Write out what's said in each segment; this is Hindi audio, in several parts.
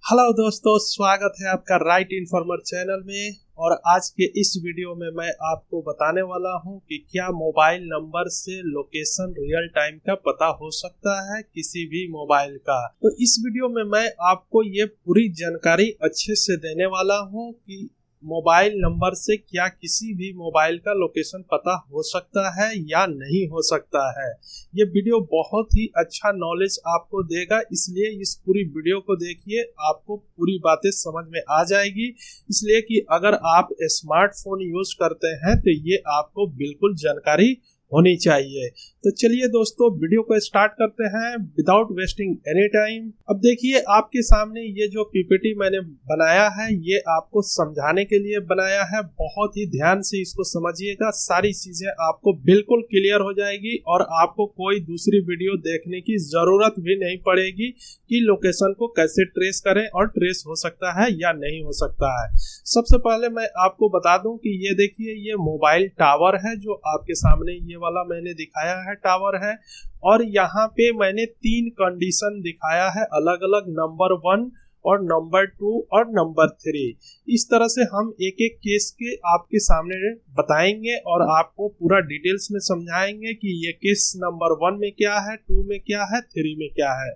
हेलो दोस्तों, स्वागत है आपका राइट इन्फॉर्मर चैनल में। और आज के इस वीडियो में मैं आपको बताने वाला हूं कि क्या मोबाइल नंबर से लोकेशन रियल टाइम का पता हो सकता है किसी भी मोबाइल का। तो इस वीडियो में मैं आपको ये पूरी जानकारी अच्छे से देने वाला हूं कि मोबाइल नंबर से क्या किसी भी मोबाइल का लोकेशन पता हो सकता है या नहीं हो सकता है। ये वीडियो बहुत ही अच्छा नॉलेज आपको देगा, इसलिए इस पूरी वीडियो को देखिए, आपको पूरी बातें समझ में आ जाएगी। इसलिए कि अगर आप स्मार्टफोन यूज करते हैं तो ये आपको बिल्कुल जानकारी होनी चाहिए। तो चलिए दोस्तों, वीडियो को स्टार्ट करते हैं विदाउट वेस्टिंग एनी टाइम। अब देखिए, आपके सामने ये जो पीपीटी मैंने बनाया है ये आपको समझाने के लिए बनाया है। बहुत ही ध्यान से इसको समझिएगा, सारी चीजें आपको बिल्कुल क्लियर हो जाएगी और आपको कोई दूसरी वीडियो देखने की जरूरत भी नहीं पड़ेगी कि लोकेशन को कैसे ट्रेस करें और ट्रेस हो सकता है या नहीं हो सकता है। सबसे पहले मैं आपको बता दूं कि ये देखिए, ये मोबाइल टावर है जो आपके सामने ये वाला मैंने दिखाया है टावर है। और यहाँ पे मैंने 3 कंडीशन दिखाया है, अलग अलग, नंबर 1 और नंबर 2 और नंबर 3। इस तरह से हम एक एक केस के आपके सामने बताएंगे और आपको पूरा डिटेल्स में समझाएंगे कि ये केस नंबर 1 में क्या है, 2 में क्या है, 3 में क्या है।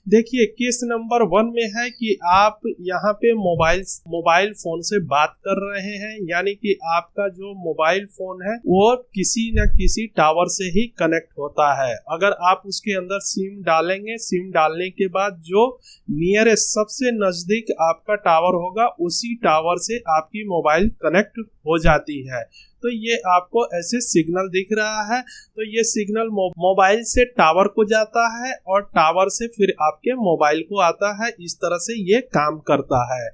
देखिए, केस नंबर 1 में है कि आप यहाँ पे मोबाइल फोन से बात कर रहे हैं, यानी कि आपका जो मोबाइल फोन है वो किसी न किसी टावर से ही कनेक्ट होता है। अगर आप उसके अंदर सिम डालेंगे, सिम डालने के बाद जो नियरेस्ट सबसे नजदीक आपका टावर होगा उसी टावर से आपकी मोबाइल कनेक्ट हो जाती है। तो ये आपको ऐसे सिग्नल दिख रहा है, तो ये सिग्नल मोबाइल से टावर को जाता है और टावर से फिर आपके मोबाइल को आता है। इस तरह से ये काम करता है।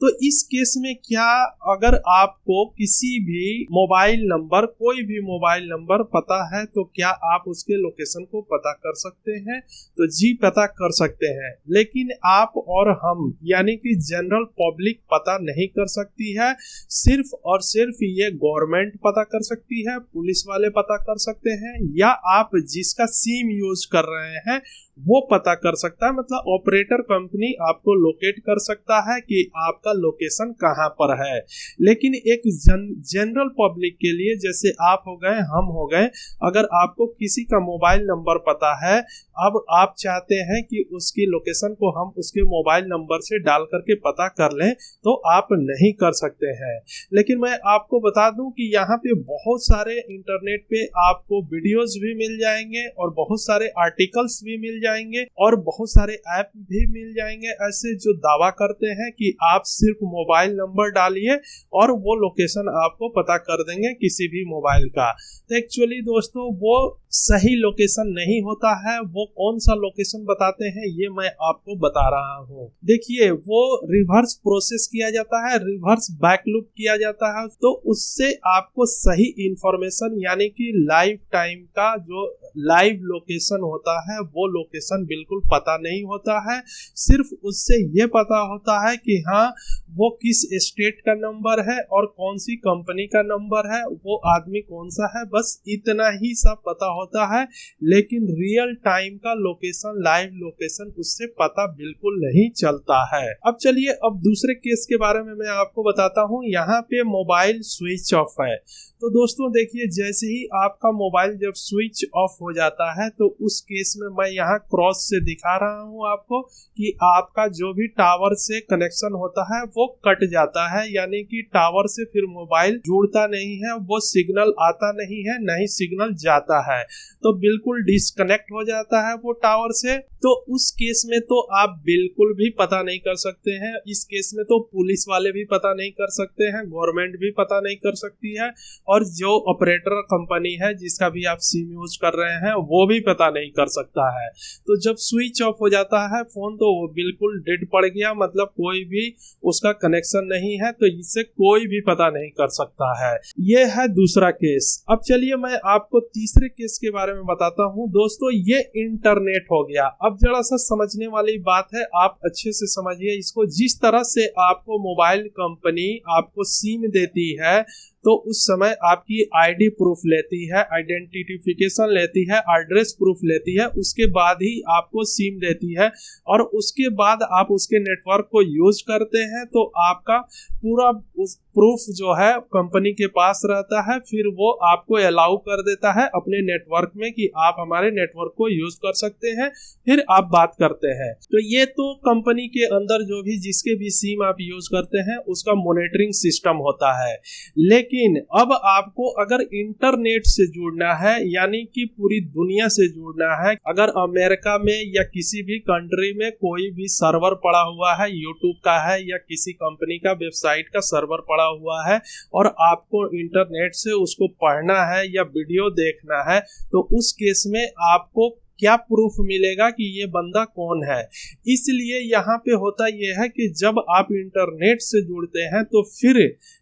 तो इस केस में क्या, अगर आपको किसी भी मोबाइल नंबर, कोई भी मोबाइल नंबर पता है तो क्या आप उसके लोकेशन को पता कर सकते हैं? तो जी, पता कर सकते हैं, लेकिन आप और हम यानी कि जनरल पब्लिक पता नहीं कर सकती है। सिर्फ और सिर्फ ये गवर्नमेंट पता कर सकती है, पुलिस वाले पता कर सकते हैं, या आप जिसका सिम यूज कर रहे हैं वो पता कर सकता है। मतलब ऑपरेटर कंपनी आपको लोकेट कर सकता है कि आपका लोकेशन कहां पर है। लेकिन एक जनरल पब्लिक के लिए, जैसे आप हो गए, हम हो गए, अगर आपको किसी का मोबाइल नंबर पता है, अब आप चाहते हैं कि उसकी लोकेशन को हम उसके मोबाइल नंबर से डाल करके पता कर लें, तो आप नहीं कर सकते हैं। लेकिन मैं आपको बता दूं कि यहाँ पे बहुत सारे इंटरनेट पे आपको वीडियोस भी मिल जाएंगे और बहुत सारे आर्टिकल्स भी मिल जाएंगे और बहुत सारे ऐप भी मिल जाएंगे ऐसे जो दावा करते हैं कि आप सिर्फ मोबाइल नंबर डालिए और वो लोकेशन आपको पता कर देंगे किसी भी मोबाइल का। तो एक्चुअली दोस्तों, वो सही लोकेशन नहीं होता है। वो कौन सा लोकेशन बताते हैं ये मैं आपको बता रहा हूँ। देखिए, वो रिवर्स प्रोसेस किया जाता है, रिवर्स बैक लूप किया जाता है, तो उससे आपको सही इंफॉर्मेशन यानी कि लाइव टाइम का जो लाइव लोकेशन होता है वो लोकेशन बिल्कुल पता नहीं होता है। सिर्फ उससे ये पता होता है कि हाँ, वो किस स्टेट का नंबर है और कौन सी कंपनी का नंबर है, वो आदमी कौन सा है, बस इतना ही सब पता होता है। लेकिन रियल टाइम का लोकेशन, लाइव लोकेशन उससे पता बिल्कुल नहीं चलता है। अब चलिए, अब दूसरे केस के बारे में मैं आपको बताता हूँ। यहाँ पे मोबाइल स्विच ऑफ है। तो दोस्तों देखिए, जैसे ही आपका मोबाइल जब स्विच ऑफ हो जाता है तो उस केस में मैं यहाँ क्रॉस से दिखा रहा हूँ आपको कि आपका जो भी टावर से कनेक्शन होता है वो कट जाता है, यानी कि टावर से फिर मोबाइल जुड़ता नहीं है, वो सिग्नल आता नहीं है, नहीं सिग्नल जाता है, तो बिल्कुल डिस्कनेक्ट हो जाता है वो टावर से। तो उस केस में तो आप बिल्कुल भी पता नहीं कर सकते हैं। इस केस में तो पुलिस वाले भी पता नहीं कर सकते हैं, गवर्नमेंट भी पता नहीं कर सकती है, और जो ऑपरेटर कंपनी है जिसका भी आप सिम यूज कर रहे हैं वो भी पता नहीं कर सकता है। तो जब स्विच ऑफ हो जाता है फोन तो वो बिल्कुल डेड पड़ गया, मतलब कोई भी उसका कनेक्शन नहीं है, तो इससे कोई भी पता नहीं कर सकता है। ये है दूसरा केस। अब चलिए मैं आपको तीसरे केस के बारे में बताता हूँ। दोस्तों, ये इंटरनेट हो गया। अब जरा सा समझने वाली बात है, आप अच्छे से समझिए इसको। जिस तरह से आपको मोबाइल कंपनी आपको सिम देती है, तो उस समय आपकी आईडी प्रूफ लेती है, आइडेंटिफिकेशन लेती है, एड्रेस प्रूफ लेती है, उसके बाद ही आपको सिम देती है और उसके बाद आप उसके नेटवर्क को यूज करते हैं तो आपका पूरा उस प्रूफ जो है कंपनी के पास रहता है, फिर वो आपको अलाउ कर देता है अपने नेटवर्क में कि आप हमारे नेटवर्क को यूज कर सकते हैं, फिर आप बात करते हैं। तो ये तो कंपनी के अंदर जो भी जिसके भी सिम आप यूज करते हैं उसका मॉनिटरिंग सिस्टम होता है। लेकिन अब आपको अगर इंटरनेट से जुड़ना है, यानी कि पूरी दुनिया से जुड़ना है, अगर अमेरिका में या किसी भी कंट्री में कोई भी सर्वर पड़ा हुआ है, यूट्यूब का है या किसी कंपनी का वेबसाइट का सर्वर पड़ा हुआ है और आपको इंटरनेट से उसको पढ़ना है या वीडियो देखना है, तो उस केस में आपको क्या प्रूफ मिलेगा कि ये बंदा कौन है। इसलिए यहाँ पे होता यह है कि जब आप इंटरनेट से जुड़ते हैं तो फिर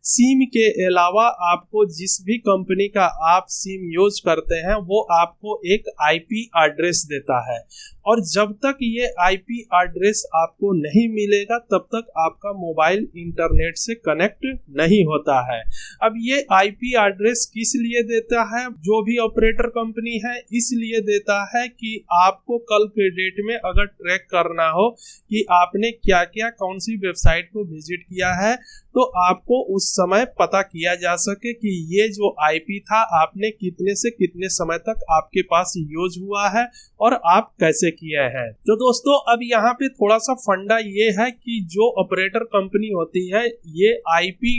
सिम के अलावा आपको जिस भी कंपनी का आप सिम यूज करते हैं वो आपको एक आईपी एड्रेस देता है, और जब तक ये आईपी एड्रेस आपको नहीं मिलेगा तब तक आपका मोबाइल इंटरनेट से कनेक्ट नहीं होता है। अब ये आईपी एड्रेस किस लिए देता है, जो भी ऑपरेटर कंपनी है इसलिए देता है कि आपको कल के डेट में अगर ट्रैक करना हो कि आपने क्या क्या कौन सी वेबसाइट को विजिट किया है तो आपको उस समय पता किया जा सके कि ये जो आईपी था आपने कितने से कितने समय तक आपके पास यूज हुआ है और आप कैसे किए हैं। तो दोस्तों अब यहाँ पे थोड़ा सा फंडा ये है कि जो ऑपरेटर कंपनी होती है ये आईपी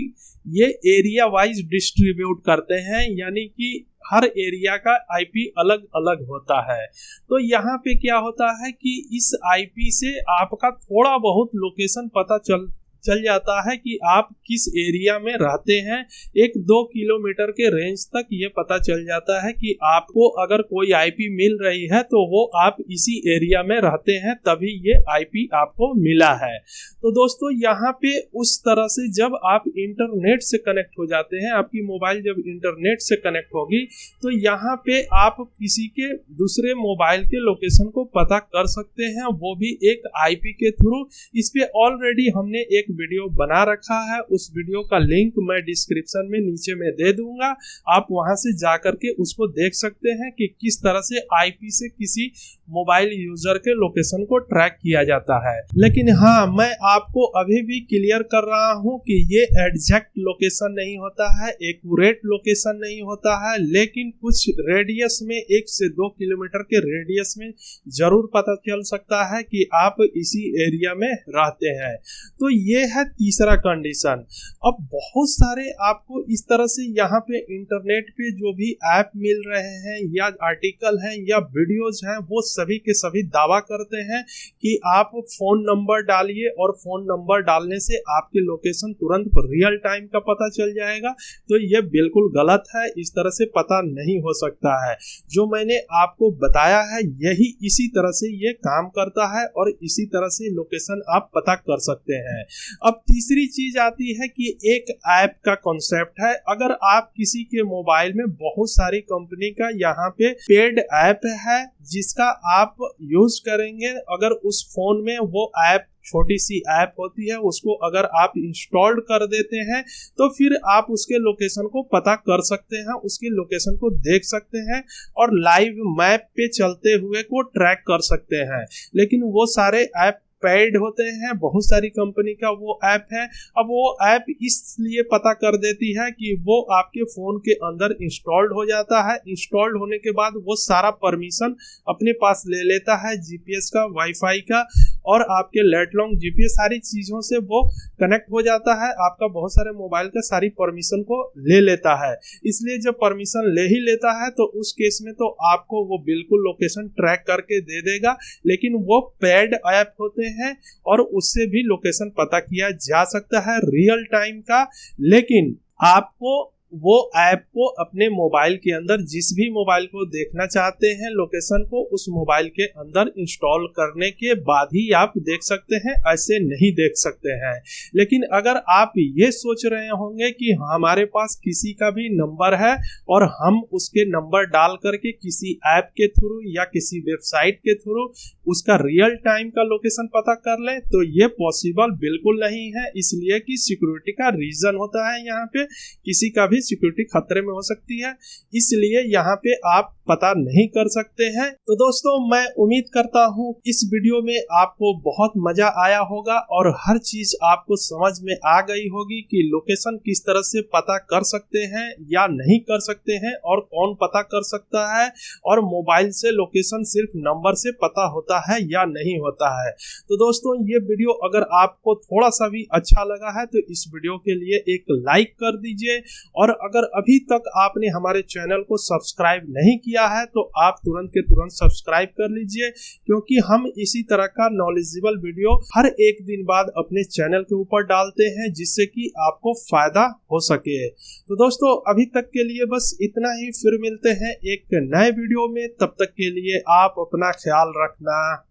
ये एरिया वाइज डिस्ट्रीब्यूट करते हैं, यानी कि हर एरिया का आईपी अलग अलग होता है। तो यहाँ पे क्या होता है कि इस आईपी से आपका थोड़ा बहुत लोकेशन पता चल जाता है कि आप किस एरिया में रहते हैं। 1-2 किलोमीटर के रेंज तक ये पता चल जाता है कि आपको अगर कोई आईपी मिल रही है तो वो आप इसी एरिया में रहते हैं, तभी ये आईपी आपको मिला है। तो दोस्तों यहाँ पे उस तरह से जब आप इंटरनेट से कनेक्ट हो जाते हैं, आपकी मोबाइल जब इंटरनेट से कनेक्ट होगी तो यहाँ पे आप किसी के दूसरे मोबाइल के लोकेशन को पता कर सकते हैं, वो भी एक आईपी के थ्रू। इस पे ऑलरेडी हमने एक वीडियो बना रखा है, उस वीडियो का लिंक मैं डिस्क्रिप्शन में नीचे में दे दूंगा, आप वहां से जाकर के उसको देख सकते हैं कि किस तरह से आईपी से किसी मोबाइल यूजर के लोकेशन को ट्रैक किया जाता है। लेकिन हाँ, मैं आपको अभी भी क्लियर कर रहा हूं कि ये एग्जैक्ट लोकेशन नहीं होता है, एक्यूरेट लोकेशन नहीं होता है, लेकिन कुछ रेडियस में 1 से 2 किलोमीटर के रेडियस में जरूर पता चल सकता है कि आप इसी एरिया में रहते हैं। तो ये है तीसरा कंडीशन। अब बहुत सारे आपको इस तरह से यहाँ पे इंटरनेट पे जो भी ऐप मिल रहे हैं या आर्टिकल हैं या वीडियोज हैं, वो सभी के सभी दावा करते हैं कि आप फोन नंबर डालिए और फोन नंबर डालने से आपके लोकेशन तुरंत रियल टाइम का पता चल जाएगा। तो ये बिल्कुल गलत है, इस तरह से पता नहीं हो सकता है। जो मैंने आपको बताया है यही इसी तरह से ये काम करता है और इसी तरह से लोकेशन आप पता कर सकते हैं। अब तीसरी चीज आती है कि एक ऐप का कॉन्सेप्ट है। अगर आप किसी के मोबाइल में बहुत सारी कंपनी का यहाँ पे पेड ऐप है जिसका आप यूज करेंगे, अगर उस फोन में वो ऐप छोटी सी ऐप होती है उसको अगर आप इंस्टॉल कर देते हैं तो फिर आप उसके लोकेशन को पता कर सकते हैं, उसके लोकेशन को देख सकते हैं और लाइव मैप पे चलते हुए को ट्रैक कर सकते हैं। लेकिन वो सारे ऐप पेड होते हैं, बहुत सारी कंपनी का वो ऐप है। अब वो ऐप इसलिए पता कर देती है कि वो आपके फोन के अंदर इंस्टॉल्ड हो जाता है। इंस्टॉल्ड होने के बाद वो सारा परमिशन अपने पास ले लेता है, जीपीएस का, वाईफाई का और आपके लेट लॉन्ग जीपीएस सारी चीजों से वो कनेक्ट हो जाता है। आपका बहुत सारे मोबाइल का सारी परमिशन को ले लेता है। इसलिए जब परमिशन ले ही लेता है तो उस केस में तो आपको वो बिल्कुल लोकेशन ट्रैक करके दे देगा। लेकिन वो पेड ऐप होते हैं और उससे भी लोकेशन पता किया जा सकता है रियल टाइम का। लेकिन आपको वो ऐप को अपने मोबाइल के अंदर जिस भी मोबाइल को देखना चाहते हैं लोकेशन को उस मोबाइल के अंदर इंस्टॉल करने के बाद ही आप देख सकते हैं, ऐसे नहीं देख सकते हैं। लेकिन अगर आप ये सोच रहे होंगे कि हमारे पास किसी का भी नंबर है और हम उसके नंबर डाल करके किसी ऐप के थ्रू या किसी वेबसाइट के थ्रू उसका रियल टाइम का लोकेशन पता कर लें, तो ये पॉसिबल बिल्कुल नहीं है। इसलिए कि सिक्योरिटी का रीजन होता है, यहाँ पे किसी का भी भी सिक्योरिटी खतरे में हो सकती है, इसलिए यहाँ पे आप पता नहीं कर सकते हैं। तो दोस्तों मैं उम्मीद करता हूँ इस वीडियो में आपको बहुत मजा आया होगा और हर चीज आपको समझ में आ गई होगी कि लोकेशन किस तरह से पता कर सकते हैं या नहीं कर सकते हैं और कौन पता कर सकता है, और मोबाइल से लोकेशन सिर्फ नंबर से पता होता है या नहीं होता है। तो दोस्तों ये वीडियो अगर आपको थोड़ा सा भी अच्छा लगा है तो इस वीडियो के लिए एक लाइक कर दीजिए, और अगर अभी तक आपने हमारे चैनल को सब्सक्राइब नहीं किया है तो आप तुरंत के तुरंत सब्सक्राइब कर लीजिए, क्योंकि हम इसी तरह का नॉलेजेबल वीडियो हर एक दिन बाद अपने चैनल के ऊपर डालते हैं, जिससे कि आपको फायदा हो सके। तो दोस्तों अभी तक के लिए बस इतना ही, फिर मिलते हैं एक नए वीडियो में, तब तक के लिए आप अपना ख्याल रखना।